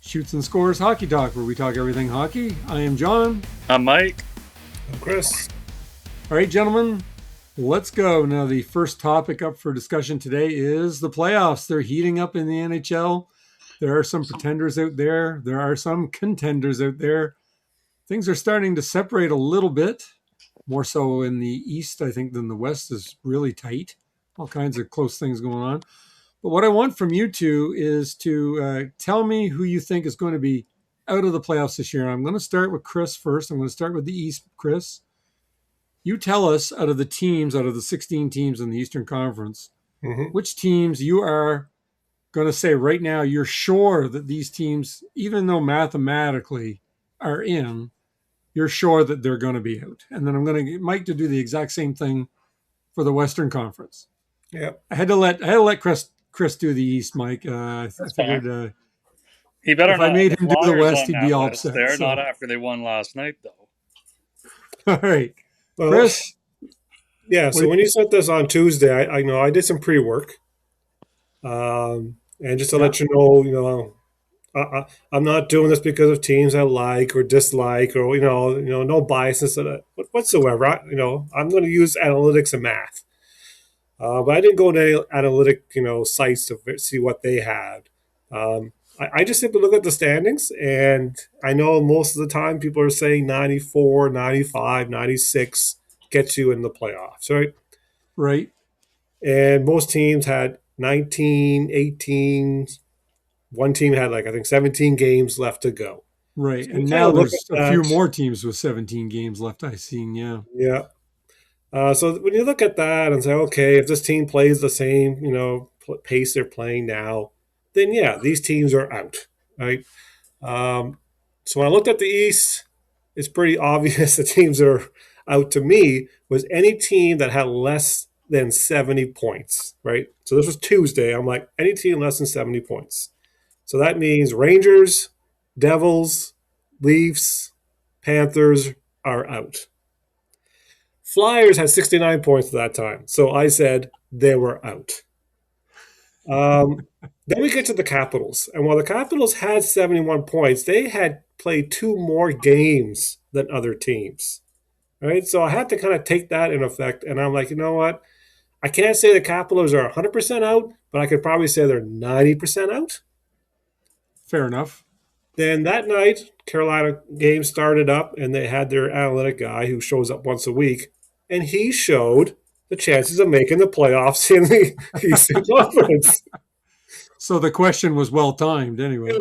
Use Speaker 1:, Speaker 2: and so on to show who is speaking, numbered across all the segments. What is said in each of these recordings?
Speaker 1: Shoots and Scores Hockey Talk, where we talk everything hockey. I am John.
Speaker 2: I'm Mike.
Speaker 3: I'm Chris.
Speaker 1: All right, gentlemen, let's go. Now, the first topic up for discussion today is the playoffs. They're heating up in the NHL. There are some pretenders out there. There are some contenders out there. Things are starting to separate a little bit, more so in the East, I think, than the West is really tight. All kinds of close things going on. But what I want from you two is to tell me who you think is going to be out of the playoffs this year. I'm going to start with Chris first. I'm going to start with the East. Chris, you tell us out of the teams, out of the 16 teams in the Eastern Conference, which teams you are going to say right now you're sure that these teams, even though mathematically are in, you're sure that they're going to be out. And then I'm going to get Mike to do the exact same thing for the Western Conference.
Speaker 3: Yeah,
Speaker 1: I had to let Chris do the East, Mike. I figured
Speaker 2: He better
Speaker 1: if
Speaker 2: not
Speaker 1: I made
Speaker 2: have the
Speaker 1: him do the
Speaker 2: Flyers
Speaker 1: West,
Speaker 2: on
Speaker 1: he'd be
Speaker 2: that
Speaker 1: all
Speaker 2: list
Speaker 1: upset.
Speaker 2: there,
Speaker 1: So.
Speaker 2: not after they won last night, though.
Speaker 1: All right,
Speaker 3: well,
Speaker 1: Chris.
Speaker 3: Yeah, so when you sent this on Tuesday, I know I did some pre-work, and just to let you know, I'm not doing this because of teams I like or dislike, or no biases whatsoever. I'm going to use analytics and math, but I didn't go to any analytic sites to see what they had. I just simply look at the standings, and I know most of the time people are saying 94, 95, 96 gets you in the playoffs, right?
Speaker 1: Right.
Speaker 3: And most teams had 19, 18. One team had I think 17 games left to go.
Speaker 1: Right.
Speaker 3: So
Speaker 1: And
Speaker 3: kind
Speaker 1: now
Speaker 3: of look
Speaker 1: there's
Speaker 3: at
Speaker 1: a few
Speaker 3: that.
Speaker 1: more teams with 17 games left I've seen. Yeah.
Speaker 3: Yeah. So when you look at that and say, okay, if this team plays the same, pace they're playing now, then yeah, these teams are out, right? So when I looked at the East, it's pretty obvious the teams that are out to me was any team that had less than 70 points, right? So this was Tuesday. I'm like, any team less than 70 points. So that means Rangers, Devils, Leafs, Panthers are out. Flyers had 69 points at that time. So I said they were out. Then we get to the Capitals. And while the Capitals had 71 points, they had played two more games than other teams. Right. So I had to kind of take that in effect. And I'm like, you know what? I can't say the Capitals are 100% out, but I could probably say they're 90% out.
Speaker 1: Fair enough.
Speaker 3: Then that night, Carolina game started up, and they had their analytic guy who shows up once a week, and he showed the chances of making the playoffs in the Eastern Conference.
Speaker 1: So the question was well timed anyway.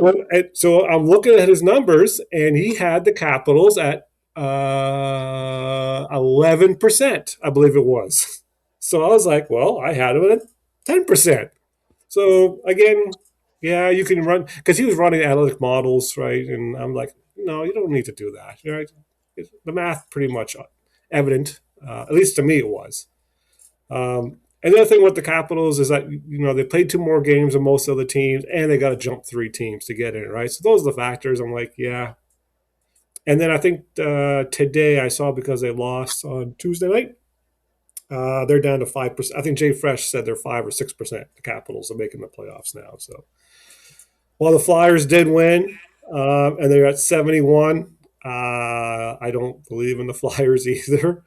Speaker 3: So I'm looking at his numbers, and he had the Capitals at 11%, I believe it was. So I was like, well, I had him at 10%. So again, yeah, you can run because he was running analytic models, right? And I'm like, no, you don't need to do that, right? The math pretty much evident, at least to me it was. And the other thing with the Capitals is that they played two more games than most other teams, and they got to jump three teams to get in, right? So those are the factors. I'm like, yeah. And then I think today I saw because they lost on Tuesday night, they're down to 5%. I think Jay Fresh said they're 5 or 6%. The Capitals are making the playoffs now. So while the Flyers did win, and they're at 71, I don't believe in the Flyers either.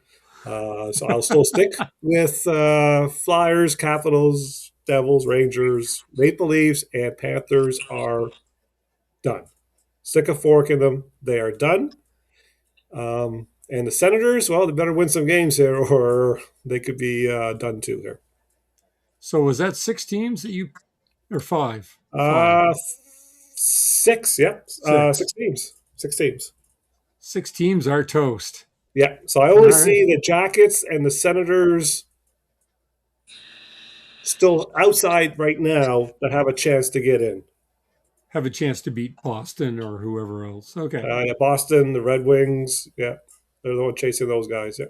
Speaker 3: So I'll still stick with Flyers, Capitals, Devils, Rangers, Maple Leafs, and Panthers are done. Stick a fork in them. They are done. And the Senators, well, they better win some games here, or they could be done too here.
Speaker 1: So was that 6 teams that you, or five?
Speaker 3: Uh, six, yeah.
Speaker 1: Six.
Speaker 3: 6 teams. 6 teams.
Speaker 1: 6 teams are toast.
Speaker 3: Yeah. So I only
Speaker 1: All right.
Speaker 3: see the Jackets and the Senators still outside right now that have a chance to get in.
Speaker 1: Have a chance to beat Boston or whoever else. Okay.
Speaker 3: Yeah, Boston, the Red Wings, yeah. They're the one chasing those guys, yeah.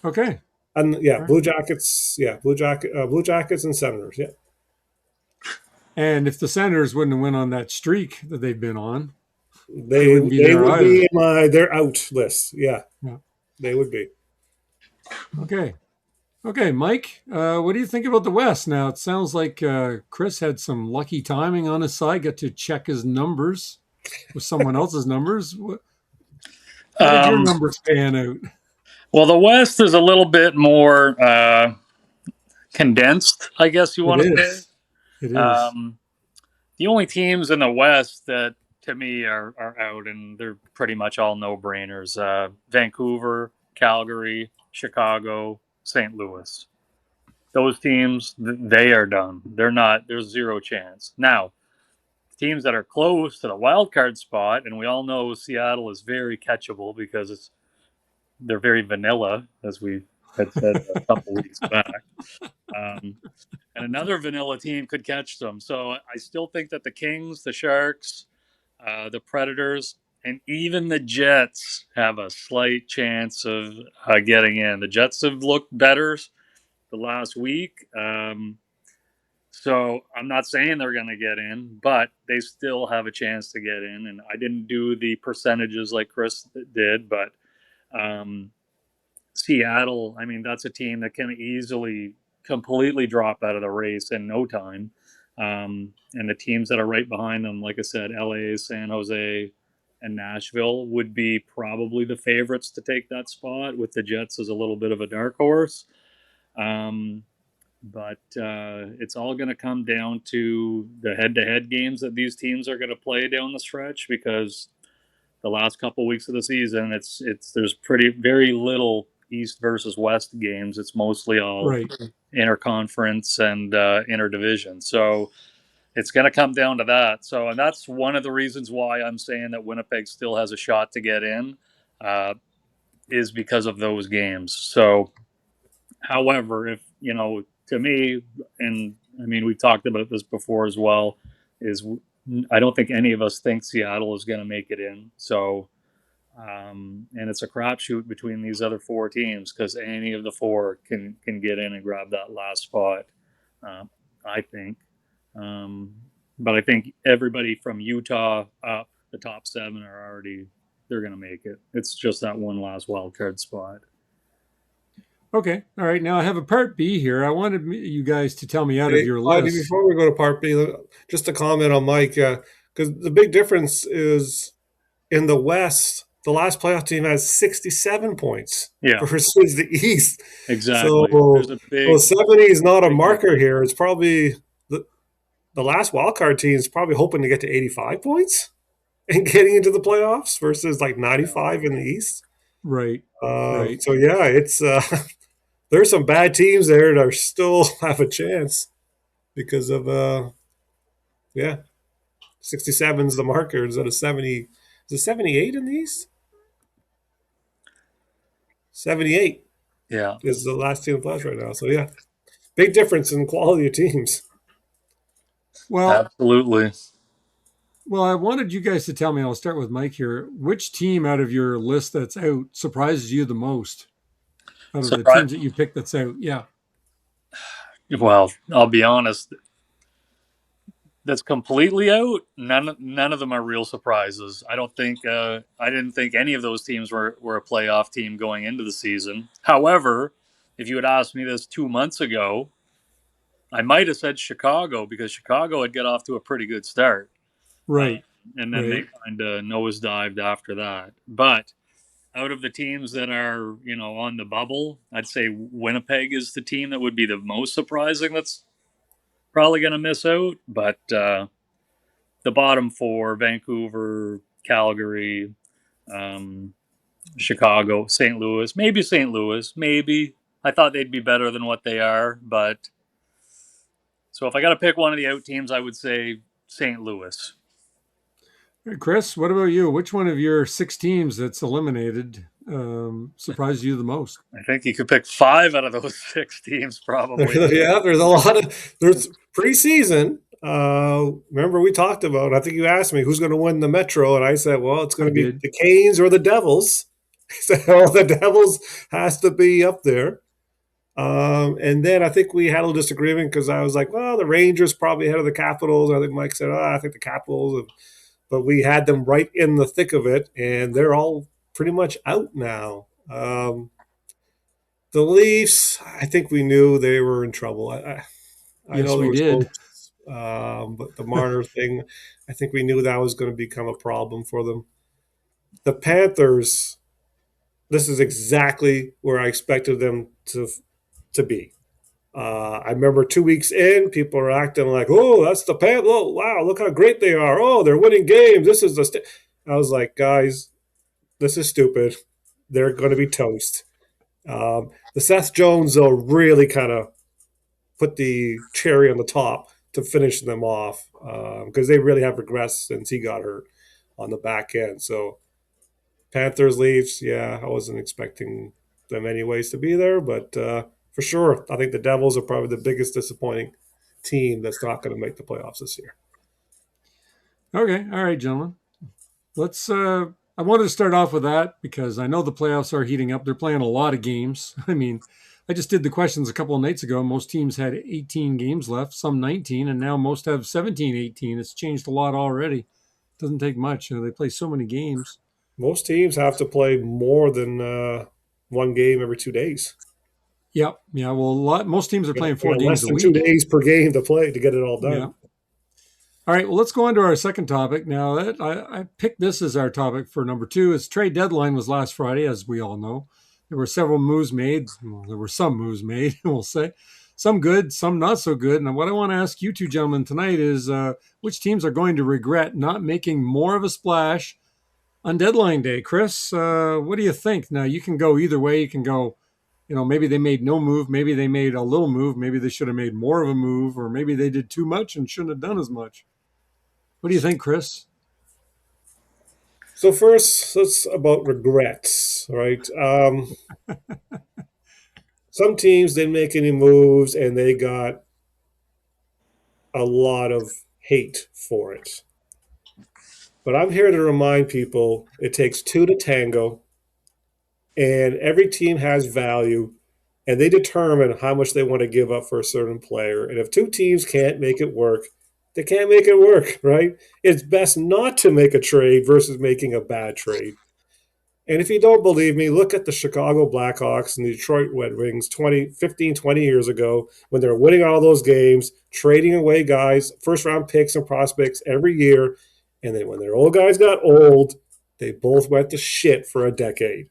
Speaker 1: Okay.
Speaker 3: And yeah,
Speaker 1: All right.
Speaker 3: Blue Jackets, Blue Jackets and Senators, yeah.
Speaker 1: And if the Senators wouldn't have went on that streak that they've been on,
Speaker 3: They
Speaker 1: wouldn't be
Speaker 3: they
Speaker 1: there
Speaker 3: would
Speaker 1: either.
Speaker 3: be in their out list, yeah.
Speaker 1: Yeah.
Speaker 3: They would be.
Speaker 1: Okay. Okay, Mike, what do you think about the West? Now, it sounds like Chris had some lucky timing on his side, got to check his numbers with someone else's numbers. How did your
Speaker 2: Um,
Speaker 1: numbers pan out?
Speaker 2: well, the West is a little bit more condensed, I guess you
Speaker 1: It
Speaker 2: want to say.
Speaker 1: is. It is.
Speaker 2: Um, the only teams in the West that to me are out, and they're pretty much all no brainers: Vancouver, Calgary, Chicago, St. Louis. Those teams, they are done. They're not. There's zero chance now. Teams that are close to the wild card spot, and we all know Seattle is very catchable because they're very vanilla, as we had said a couple weeks back. Um, and another vanilla team could catch them. So I still think that the Kings, the Sharks, the Predators, and even the Jets have a slight chance of getting in. The Jets have looked better the last week. So I'm not saying they're going to get in, but they still have a chance to get in. And I didn't do the percentages like Chris did, but um, Seattle, I mean, that's a team that can easily completely drop out of the race in no time. And the teams that are right behind them, like I said, LA, San Jose, and Nashville would be probably the favorites to take that spot, with the Jets as a little bit of a dark horse. Um, but it's all going to come down to the head-to-head games that these teams are going to play down the stretch, because the last couple of weeks of the season, it's there's pretty very little East versus West games. It's mostly all
Speaker 1: Right.
Speaker 2: interconference and interdivision. So it's going to come down to that. So, and that's one of the reasons why I'm saying that Winnipeg still has a shot to get in, uh, is because of those games. So, however, if to me, and I mean, we've talked about this before as well, is I don't think any of us think Seattle is going to make it in. So, and it's a crapshoot between these other four teams, because any of the four can get in and grab that last spot. I think, um, but I think everybody from Utah up, the top seven are already, they're going to make it. It's just that one last wild card spot.
Speaker 1: Okay. All right. Now I have a part B here. I wanted you guys to tell me out of
Speaker 3: Hey,
Speaker 1: your
Speaker 3: Clyde,
Speaker 1: list.
Speaker 3: before we go to part B, just a comment on Mike, because the big difference is in the West, the last playoff team has 67 points
Speaker 2: Yeah,
Speaker 3: versus the East.
Speaker 2: exactly. There's
Speaker 3: So,
Speaker 2: a
Speaker 3: so
Speaker 2: big,
Speaker 3: 70 is not a
Speaker 2: big
Speaker 3: marker
Speaker 2: difference.
Speaker 3: here. It's probably the last wildcard team is probably hoping to get to 85 points and getting into the playoffs versus like
Speaker 2: Yeah,
Speaker 3: 95 in the East.
Speaker 1: Right. Right.
Speaker 3: So yeah, it's there's some bad teams there that are still have a chance because of yeah, 67 is the marker instead of 70. Is it 78 in the East? 78
Speaker 2: yeah,
Speaker 3: is the last team in the playoffs right now. So yeah, big difference in quality of teams.
Speaker 1: Well,
Speaker 2: absolutely.
Speaker 1: I wanted you guys to tell me. I'll start with Mike here. Which team out of your list that's out surprises you the most? Out of the
Speaker 2: Surprise.
Speaker 1: teams that you picked that's out, yeah.
Speaker 2: Well, I'll be honest. That's completely out. None of them are real surprises. I don't think I didn't think any of those teams were a playoff team going into the season. However, if you had asked me this 2 months ago, I might have said Chicago, because Chicago had got off to a pretty good start, uh,
Speaker 1: Right.
Speaker 2: and then they
Speaker 1: Right.
Speaker 2: kind of nosedived after that. But out of the teams that are on the bubble, I'd say Winnipeg is the team that would be the most surprising. That's probably going to miss out, but. The bottom four: Vancouver, Calgary, um, Chicago, St. Louis. Maybe St. Louis. Maybe. I thought they'd be better than what they are. But so if I got to pick one of the out teams, I would say St. Louis.
Speaker 1: Hey, Chris, what about you? Which one of your six teams that's eliminated surprised you the most?
Speaker 2: I think you could pick five out of those six teams, probably.
Speaker 3: Yeah, there's a lot of there's preseason. Remember we talked about. I think you asked me who's going to win the Metro, and I said, well, it's going
Speaker 1: I
Speaker 3: to be
Speaker 1: did.
Speaker 3: the Canes or the Devils. So the Devils has to be up there. And then I think we had a little disagreement because I was like, well, the Rangers probably ahead of the Capitals. I think Mike said, oh, I think the Capitals, but we had them right in the thick of it, and they're all pretty much out now. The Leafs, I think we knew they were in trouble. I
Speaker 1: Yes,
Speaker 3: know there
Speaker 1: we
Speaker 3: was
Speaker 1: did.
Speaker 3: hopes, but the Marner thing, I think we knew that was going to become a problem for them. The Panthers, this is exactly where I expected them to be. I remember 2 weeks in, people are acting like, "Oh, that's the Panthers! Oh, wow, look how great they are! Oh, they're winning games. This is the." I was like, guys, this is stupid. They're going to be toast. The Seth Jones, though, really kind of put the cherry on the top to finish them off because they really have regressed since he got hurt on the back end. So Panthers, Leafs, yeah, I wasn't expecting them anyways to be there, but for sure, I think the Devils are probably the biggest disappointing team that's not going to make the playoffs this year.
Speaker 1: Okay, all right, gentlemen. Let's. I wanted to start off with that because I know the playoffs are heating up. They're playing a lot of games. I mean, I just did the questions a couple of nights ago. Most teams had 18 games left, some 19, and now most have 17, 18. It's changed a lot already. Doesn't take much. They play so many games.
Speaker 3: Most teams have to play more than one game every 2 days.
Speaker 1: Yep. Yeah. Well, most teams are playing
Speaker 3: You
Speaker 1: 4
Speaker 3: know,
Speaker 1: games
Speaker 3: less
Speaker 1: a
Speaker 3: than two
Speaker 1: week.
Speaker 3: days per game to play to get it all
Speaker 1: Yeah.
Speaker 3: done.
Speaker 1: All right, well, let's go on to our second topic. Now, I picked this as our topic for number two. Its trade deadline was last Friday, as we all know. There were several moves made. Well, there were some moves made, we'll say. Some good, some not so good. And what I want to ask you two gentlemen tonight is which teams are going to regret not making more of a splash on deadline day? Chris, what do you think? Now, you can go either way. You can go, maybe they made no move. Maybe they made a little move. Maybe they should have made more of a move. Or maybe they did too much and shouldn't have done as much. What do you think, Chris?
Speaker 3: So first, let's about regrets, right? Some teams didn't make any moves, and they got a lot of hate for it. But I'm here to remind people it takes two to tango, and every team has value, and they determine how much they want to give up for a certain player. And if two teams can't make it work, they can't make it work, right? It's best not to make a trade versus making a bad trade. And if you don't believe me, look at the Chicago Blackhawks and the Detroit Red Wings 20, 15, 20 years ago when they were winning all those games, trading away guys, first round picks and prospects every year. And then when their old guys got old, they both went to shit for a decade.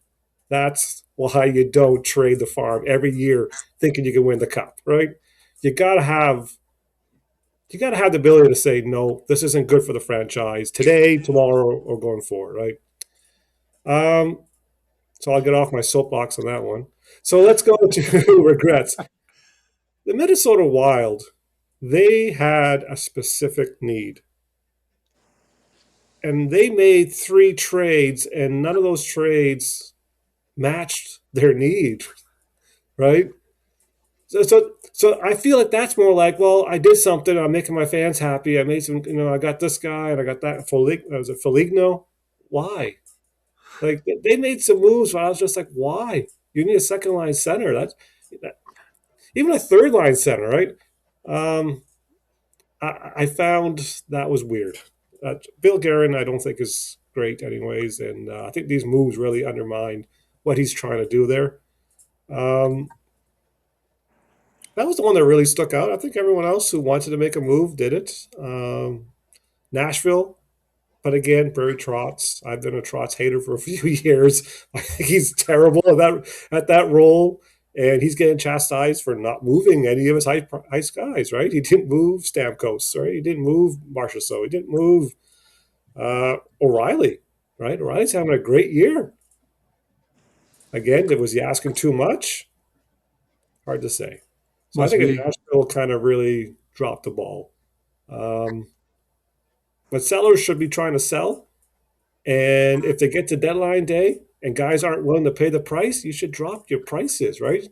Speaker 3: That's why you don't trade the farm every year thinking you can win the cup, right? You gotta have you gotta have the ability to say no, this isn't good for the franchise today, tomorrow, or going forward, right? Um, So I'll get off my soapbox on that one. So let's go to regrets. The Minnesota Wild, they had a specific need. And they made three trades, and none of those trades matched their need, right? So I feel like that's more like, well, I did something. I'm making my fans happy. I made some, I got this guy and I got that. Was it Foligno? Why? Like they made some moves, but I was just like, why? You need a second line center. That even a third line center, right? Um, I found that was weird. Bill Guerin, I don't think is great, anyways, and I think these moves really undermined what he's trying to do there. Um, that was the one that really stuck out. I think everyone else who wanted to make a move did it. Nashville, but again, Barry Trotz. I've been a Trotz hater for a few years. I think he's terrible at that role, and he's getting chastised for not moving any of his ice guys. Right? He didn't move Stamkos. Right? He didn't move Marchessault. He didn't move O'Reilly. Right? O'Reilly's having a great year. Again, was he asking too much? Hard to say. So I
Speaker 1: Must
Speaker 3: think
Speaker 1: be.
Speaker 3: Nashville kind of really dropped the ball. Um, but sellers should be trying to sell. And if they get to deadline day and guys aren't willing to pay the price, you should drop your prices, right?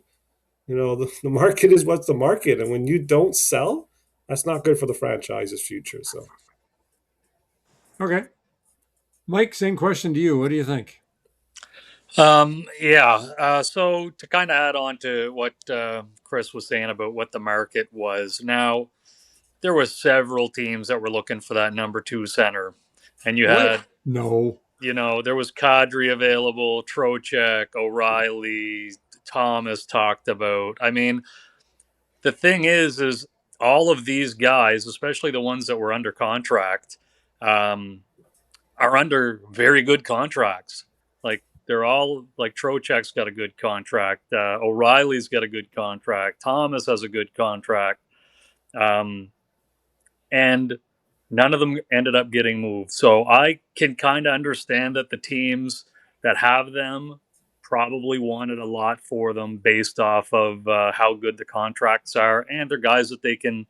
Speaker 3: The market is what's the market. And when you don't sell, that's not good for the franchise's future. So
Speaker 1: Okay. Mike, same question to you. What do you think?
Speaker 2: Yeah. So to kind of add on to what Chris was saying about what the market was, now there was several teams that were looking for that number two center, and you
Speaker 1: What?
Speaker 2: had,
Speaker 1: No.
Speaker 2: there was Kadri available, Trocheck, O'Reilly, Tom has talked about. I mean, the thing is all of these guys, especially the ones that were under contract, um, are under very good contracts. Like they're all like Trocheck's got a good contract. O'Reilly's got a good contract. Thomas has a good contract. Um, and none of them ended up getting moved. So I can kind of understand that the teams that have them probably wanted a lot for them based off of how good the contracts are, and they're guys that they can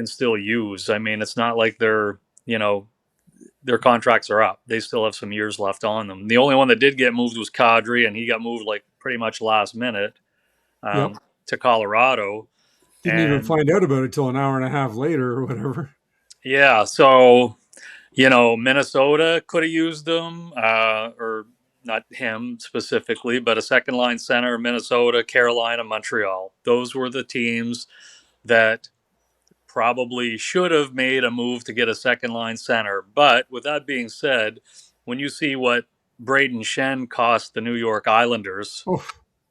Speaker 2: still use. I mean, it's not like they're their contracts are up. They still have some years left on them. The only one that did get moved was Kadri, and he got moved like pretty much last minute
Speaker 1: Yep.
Speaker 2: to Colorado.
Speaker 1: Didn't even
Speaker 2: And
Speaker 1: find out about it till an hour and a half later or whatever.
Speaker 2: yeah, so Minnesota could have used them, or not him specifically, but a second line center, Minnesota, Carolina, Montreal. Those were the teams that probably should have made a move to get a second line center. But with that being said, when you see what Braden Shen cost the New York Islanders,
Speaker 1: Oh,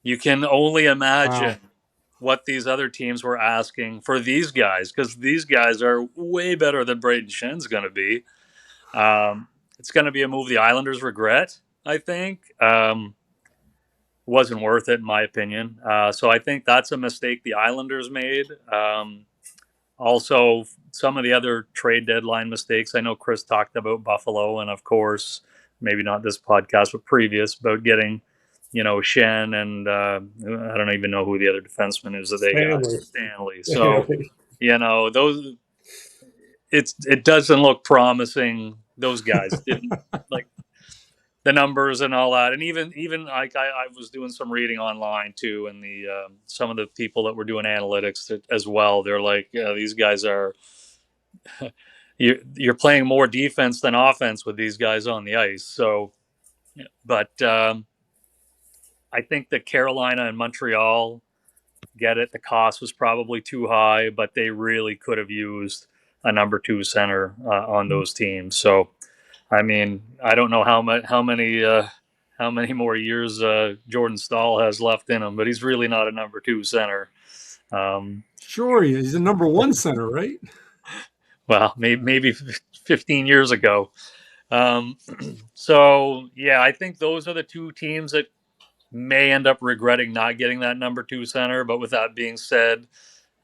Speaker 2: you can only
Speaker 1: wow.
Speaker 2: imagine what these other teams were asking for these guys, because these guys are way better than Braden Shen's going to be. It's going to be a move the Islanders regret, I think. Wasn't worth it, in my opinion. So I think that's a mistake the Islanders made. Also, some of the other trade deadline mistakes. I know Chris talked about Buffalo, and of course, maybe not this podcast, but previous, about getting, Shen and I don't even know who the other defenseman is that they got,
Speaker 3: Stanley.
Speaker 2: Stanley. So,
Speaker 3: Stanley.
Speaker 2: those it doesn't look promising. Those guys didn't like the numbers and all that, and even like I was doing some reading online too, and the some of the people that were doing analytics as well. They're like, yeah, these guys are you're playing more defense than offense with these guys on the ice. So, but I think that Carolina and Montreal get it. The cost was probably too high, but they really could have used a number two center on those teams. So, I mean, I don't know how many more years Jordan Stahl has left in him, but he's really not a number two center. Um,
Speaker 1: Sure, he's a number one center, right?
Speaker 2: well, maybe 15 years ago. Um, so yeah, I think those are the two teams that may end up regretting not getting that number two center. But with that being said,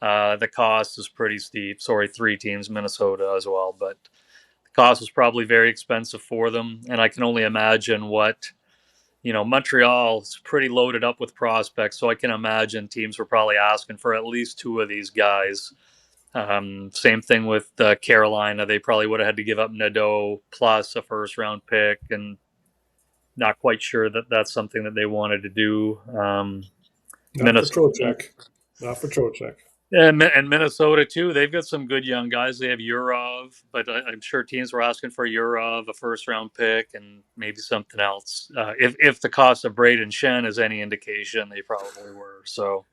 Speaker 2: the cost is pretty steep. Sorry, three teams, Minnesota as well, but the cost was probably very expensive for them, and I can only imagine what Montreal is pretty loaded up with prospects, so I can imagine teams were probably asking for at least two of these guys. Same thing with Carolina. They probably would have had to give up Nadeau plus a first round pick, and not quite sure that that's something that they wanted to do.
Speaker 3: Not for
Speaker 2: Minnesota.
Speaker 3: Trocheck. Not for Trocheck.
Speaker 2: And Minnesota too. They've got some good young guys. They have Urov, but I'm sure teams were asking for Urov, a first round pick, and maybe something else. If the cost of Braden Shen is any indication, they probably were. So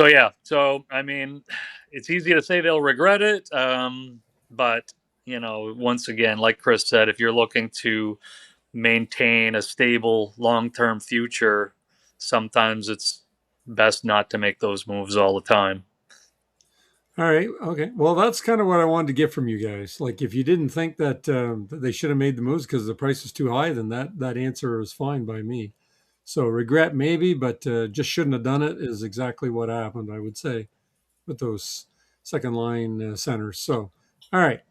Speaker 2: yeah. So I mean, it's easy to say they'll regret it, but once again, like Chris said, if you're looking to maintain a stable long-term future, sometimes it's best not to make those moves all the time.
Speaker 1: All right. Okay. Well, that's kind of what I wanted to get from you guys. Like, if you didn't think that they should have made the moves because the price was too high, then that answer is fine by me. So regret maybe, but just shouldn't have done it is exactly what happened. I would say with those second line centers. So, all right.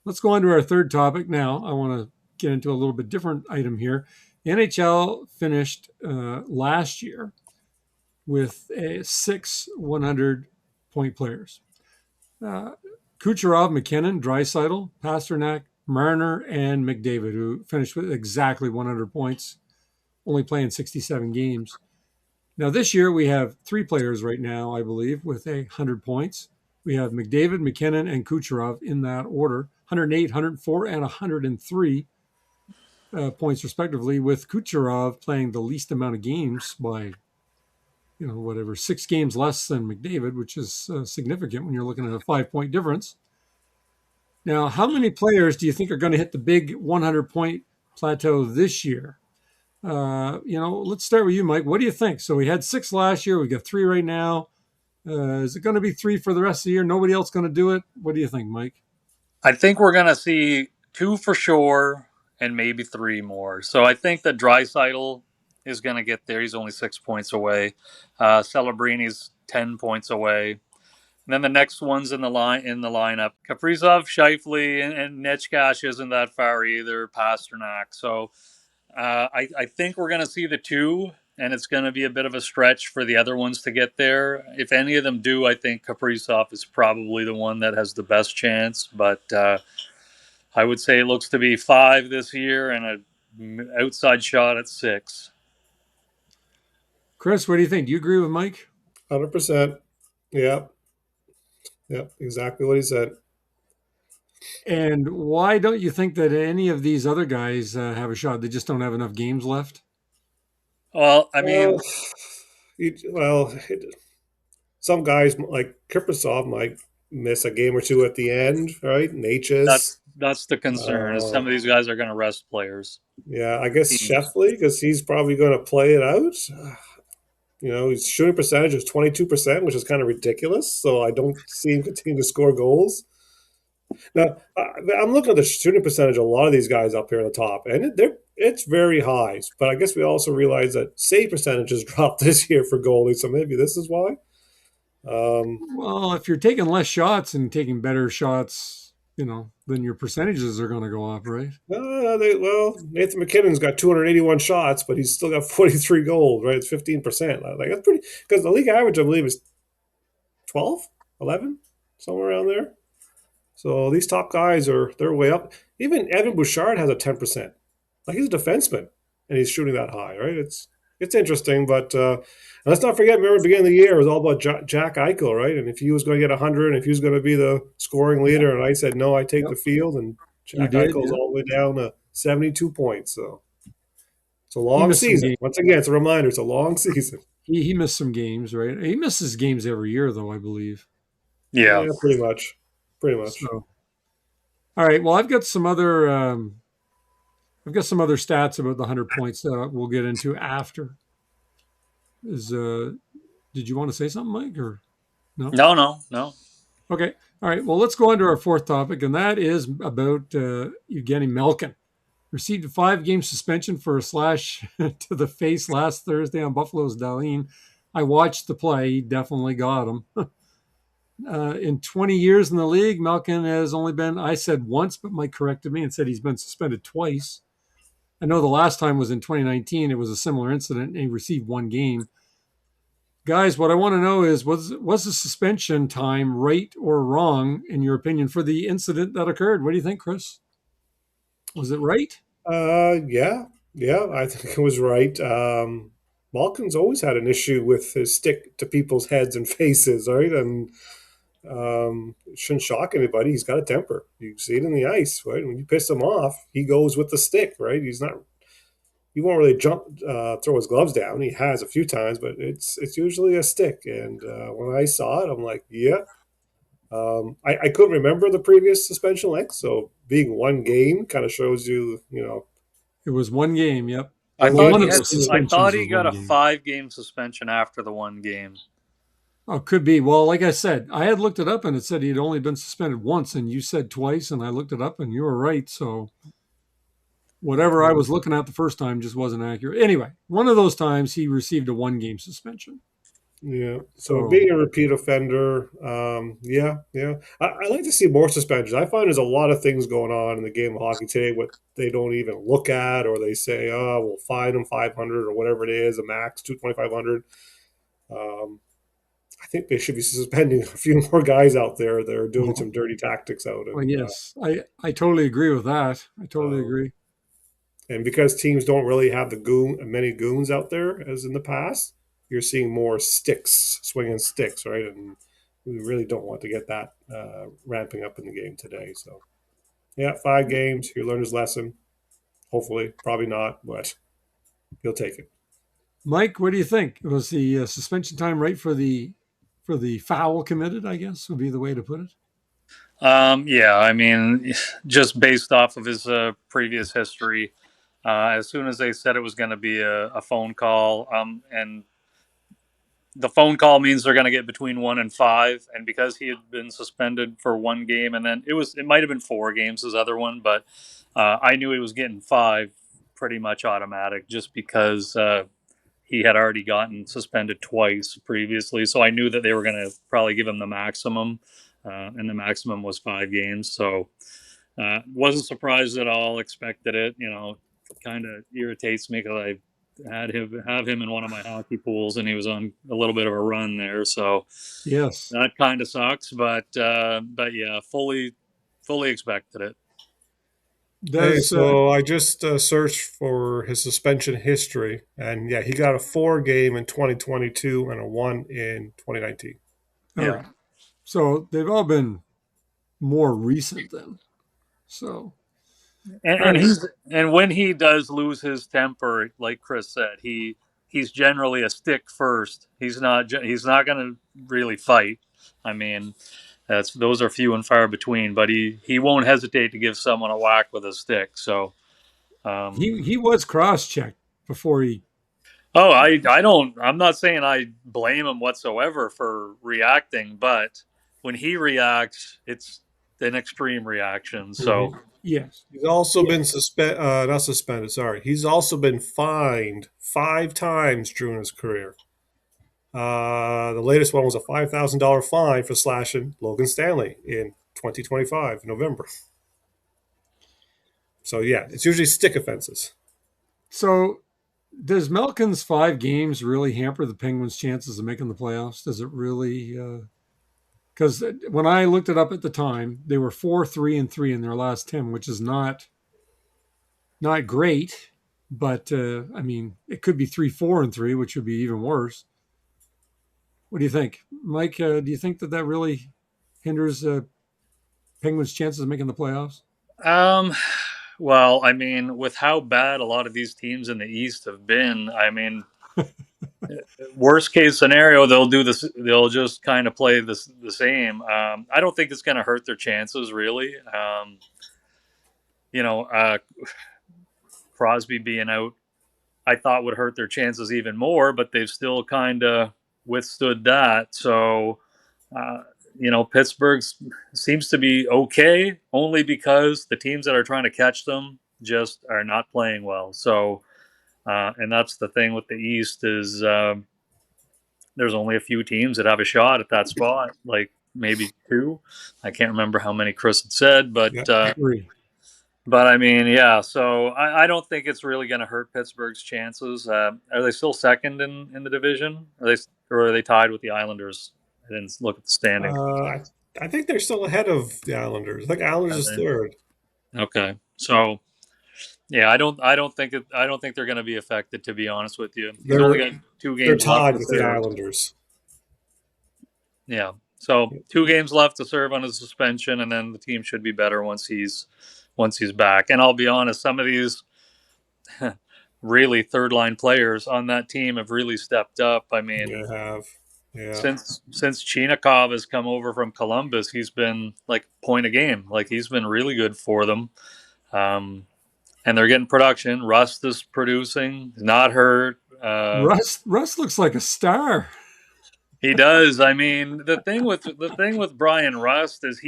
Speaker 1: Let's go on to our third topic now. I want to get into a little bit different item here. The NHL finished last year with six 100-point players. Kucherov, McKinnon, Draisaitl, Pasternak, Marner, and McDavid, who finished with exactly 100 points, only playing 67 games. Now, this year, we have three players right now, I believe, with 100 points. We have McDavid, McKinnon, and Kucherov in that order, 108, 104, and 103 points, respectively, with Kucherov playing the least amount of games by, whatever, 6 games less than McDavid, which is significant when you're looking at a 5-point difference. Now, how many players do you think are going to hit the big 100-point plateau this year? Let's start with you, Mike. What do you think? So we had 6 last year. We got 3 right now. Is it going to be 3 for the rest of the year? Nobody else going to do it? What do you think, Mike?
Speaker 2: I think we're going to see 2 for sure and maybe 3 more. So I think that Draisaitl is going to get there. He's only 6 points away. Celebrini's 10 points away. And then the next one's in the lineup. Kaprizov, Shifley, and Nechkash isn't that far either. Pasternak. So I think we're going to see the 2, and it's going to be a bit of a stretch for the other ones to get there. If any of them do, I think Kaprizov is probably the one that has the best chance. But I would say it looks to be 5 this year and an outside shot at 6.
Speaker 1: Chris, what do you think? Do you agree with Mike?
Speaker 3: 100%. Yeah. Yeah. Exactly what he said.
Speaker 1: And why don't you think that any of these other guys have a shot? They just don't have enough games left.
Speaker 2: Well, I mean,
Speaker 3: Well, some guys like Kiprusoff might miss a game or two at the end, right?
Speaker 2: that's
Speaker 3: Natchez.
Speaker 2: that's the concern. Is
Speaker 3: Uh,
Speaker 2: some of these guys are going to rest players.
Speaker 3: yeah, I guess
Speaker 2: Teams.
Speaker 3: Sheffley, because he's probably going to play it out. His shooting percentage is 22%, which is kind of ridiculous. So I don't see him continue to score goals. Now, I'm looking at the shooting percentage of a lot of these guys up here on the top, and it's very high. But I guess we also realize that save percentage has dropped this year for goalies, so maybe this is why. Um,
Speaker 1: Well, if you're taking less shots and taking better shots, then your percentages are going to go up, right?
Speaker 3: Nathan McKinnon's got 281 shots, but he's still got 43 goals, right? It's 15%. Like that's pretty because the league average, I believe, is 12, 11, somewhere around there. So these top guys they're way up. Even Evan Bouchard has a 10%. Like he's a defenseman and he's shooting that high, right? It's interesting, but let's not forget. Remember, the beginning of the year it was all about Jack Eichel, right? And if he was going to get 100, and if he was going to be the scoring
Speaker 1: Yeah.
Speaker 3: leader, and I said no, I take
Speaker 1: Yep.
Speaker 3: the field, and
Speaker 1: He
Speaker 3: Jack
Speaker 1: did.
Speaker 3: Eichel's
Speaker 1: Yeah.
Speaker 3: all the way down to 72 points. So it's a
Speaker 1: He
Speaker 3: long
Speaker 1: missed some
Speaker 3: season.
Speaker 1: games.
Speaker 3: Once again, it's a reminder. It's a long season.
Speaker 1: He missed some games, right? He misses games every year, though, I believe.
Speaker 2: Yeah.
Speaker 3: Yeah, pretty much. Pretty much.
Speaker 1: So, all right. Well, I've got some other stats about the 100 points that we'll get into after. Is Did you want to say something, Mike, or no?
Speaker 2: No, no, no.
Speaker 1: Okay. All right. Well, let's go on to our fourth topic, and that is about Evgeny Malkin. Received a 5-game suspension for a slash to the face last Thursday on Buffalo's Darlene. I watched the play. He definitely got him. In 20 years in the league, Malkin has only been, I said once, but Mike corrected me and said he's been suspended twice. I know the last time was in 2019. It was a similar incident, and he received 1 game. Guys, what I want to know is was the suspension time right or wrong, in your opinion, for the incident that occurred? What do you think, Chris? Was it right?
Speaker 3: Yeah, yeah, I think it was right. Malkin's always had an issue with his stick to people's heads and faces, right? And it shouldn't shock anybody. He's got a temper. You see it in the ice, right? When you piss him off, he goes with the stick, right? He won't really throw his gloves down. He has a few times, but it's usually a stick. And when I saw it, I'm like, yeah. I couldn't remember the previous suspension length, so being 1 game kind of shows you,
Speaker 1: It was 1 game. Yep.
Speaker 2: I
Speaker 3: the
Speaker 1: Well,
Speaker 2: thought
Speaker 1: one
Speaker 2: he
Speaker 1: of
Speaker 2: had.
Speaker 1: those
Speaker 3: latest.
Speaker 2: I thought
Speaker 1: suspensions
Speaker 2: he
Speaker 1: was
Speaker 2: got
Speaker 1: one
Speaker 2: a
Speaker 1: game.
Speaker 2: 5-game suspension after the 1 game.
Speaker 1: Oh, could be. Well, like I said, I had looked it up and it said he had only been suspended once, and you said twice, and I looked it up and you were right. So whatever I was looking at the first time just wasn't accurate. Anyway, one of those times he received a 1 game suspension.
Speaker 3: Yeah. So
Speaker 1: So
Speaker 3: being a repeat offender, yeah, yeah. I like to see more suspensions. I find there's a lot of things going on in the game of hockey today what they don't even look at, or they say, oh, we'll fine them 500 or whatever it is, a max 2,500. Um, I think they should be suspending a few more guys out there that are doing some dirty tactics out.
Speaker 1: well, yes, I totally agree with that. I totally
Speaker 3: Um,
Speaker 1: agree.
Speaker 3: and because teams don't really have many goons out there as in the past, you're seeing more sticks, swinging sticks, right? And we really don't want to get that ramping up in the game today. So, yeah, 5 games. He learned his lesson. Hopefully, probably not, but he'll take it.
Speaker 1: Mike, what do you think? Was the suspension time right for the foul committed? I guess would be the way to put it.
Speaker 2: Yeah, I mean, just based off of his previous history, As soon as they said it was going to be a phone call, and the phone call means they're going to get between 1 and 5, and because he had been suspended for 1 game, and then it might have been 4 games his other one, but I knew he was getting 5 pretty much automatic just because he had already gotten suspended twice previously, so I knew that they were going to probably give him the maximum, and the maximum was 5 games. So wasn't surprised at all. Expected it. Kind of irritates me because I have him in one of my hockey pools, and he was on a little bit of a run there. So
Speaker 1: Yes.
Speaker 2: that kind of sucks. But yeah, fully expected it.
Speaker 3: Hey,
Speaker 1: Does
Speaker 3: so I just searched for his suspension history, and yeah, he got a 4 game in 2022 and a 1 in 2019.
Speaker 1: all
Speaker 2: Yeah.
Speaker 1: right. So they've all been more recent then. So
Speaker 2: And,
Speaker 1: all
Speaker 2: and
Speaker 1: right.
Speaker 2: he's and when he does lose his temper, like Chris said, he's generally a stick first. He's not going to really fight. I mean, those are few and far between. But he won't hesitate to give someone a whack with a stick. So,
Speaker 1: He was cross checked before he.
Speaker 2: oh, I'm not saying I blame him whatsoever for reacting, but when he reacts, it's an extreme reaction. So,
Speaker 1: Yes.
Speaker 3: He's also
Speaker 1: Yeah.
Speaker 3: been not suspended. Sorry, he's also been fined 5 times during his career. The latest one was a $5,000 fine for slashing Logan Stanley in 2025 November. So yeah, it's usually stick offenses.
Speaker 1: So does Malkin's 5 games really hamper the Penguins' chances of making the playoffs? Does it really? Because when I looked it up at the time, they were 4-3-3 in their last 10, which is not great. But I mean, it could be 3-4-3, which would be even worse. What do you think, Mike? Do you think that really hinders Penguins' chances of making the playoffs?
Speaker 2: um, well, I mean, with how bad a lot of these teams in the East have been, I mean, worst case scenario, they'll do this. They'll just kind of play the same. I don't think it's going to hurt their chances really. You know, Crosby being out, I thought would hurt their chances even more, but they've still kind of withstood that. So, uh, Pittsburgh seems to be okay only because the teams that are trying to catch them just are not playing well. So, and that's the thing with the East is there's only a few teams that have a shot at that spot, like maybe two. I can't remember how many Chris had said,
Speaker 3: Yeah,
Speaker 1: Three.
Speaker 2: but I mean, yeah. So I don't think it's really going to hurt Pittsburgh's chances. Are they still second in the division? Or are they tied with the Islanders? I didn't look at the standings.
Speaker 3: I think they're still ahead of the Islanders. I think Islanders
Speaker 2: Are
Speaker 3: is
Speaker 2: they?
Speaker 3: third.
Speaker 2: Okay. So yeah, I don't think they're going to be affected. To be honest with you, he's only
Speaker 3: They're
Speaker 2: got two
Speaker 3: they're
Speaker 2: games left
Speaker 3: tied
Speaker 2: to
Speaker 3: with the
Speaker 2: serve.
Speaker 3: Islanders.
Speaker 2: Yeah. So 2 games left to serve on his suspension, and then the team should be better once he's back. And I'll be honest, some of these really third line players on that team have really stepped up. I
Speaker 3: They
Speaker 2: mean,
Speaker 3: have, yeah,
Speaker 2: since Chinikov has come over from Columbus, he's been like point a game. Like he's been really good for them. Um, and they're getting production. Rust is producing, not hurt.
Speaker 1: Russ looks like a star.
Speaker 2: He does. I mean, the thing with Brian Rust is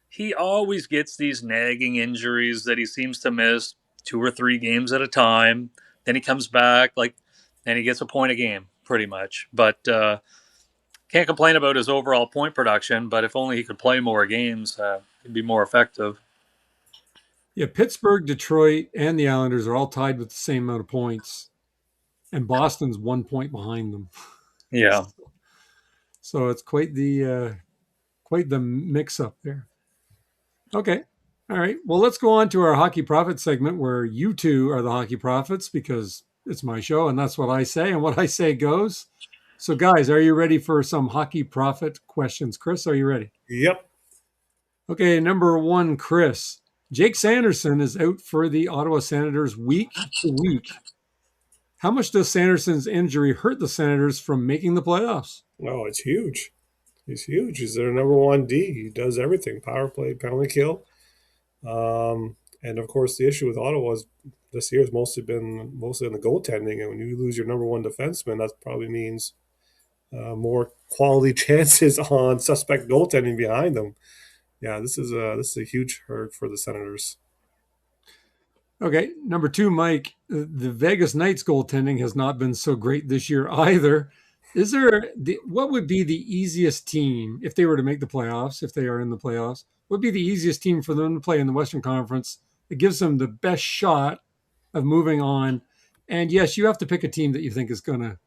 Speaker 2: he always gets these nagging injuries that he seems to miss 2 or 3 games at a time. Then he comes back, and he gets a point a game, pretty much. But can't complain about his overall point production. But if only he could play more games, he'd be more effective.
Speaker 1: Yeah, Pittsburgh, Detroit, and the Islanders are all tied with the same amount of points, and Boston's 1 point behind them.
Speaker 2: Yeah.
Speaker 1: So it's quite the mix up there. Okay. All right. Well, let's go on to our hockey profit segment where you two are the hockey profits because it's my show and that's what I say and what I say goes. So, guys, are you ready for some hockey profit questions? Chris, are you ready?
Speaker 3: yep.
Speaker 1: Okay. Number one, Chris. Jake Sanderson is out for the Ottawa Senators week to week. How much does Sanderson's injury hurt the Senators from making the playoffs?
Speaker 3: Oh, it's huge. He's huge. He's their number one D. He does everything: power play, penalty kill. And of course, the issue with Ottawa is this year's mostly in the goaltending, and when you lose your number one defenseman, that probably means more quality chances on suspect goaltending behind them. Yeah, this is a huge hurt for the Senators.
Speaker 1: Okay, number two, Mike. The Vegas Knights goaltending has not been so great this year either. What would be the easiest team if they were to make the playoffs, if they are in the playoffs? What would be the easiest team for them to play in the Western Conference that gives them the best shot of moving on? And yes, you have to pick a team that you think is going to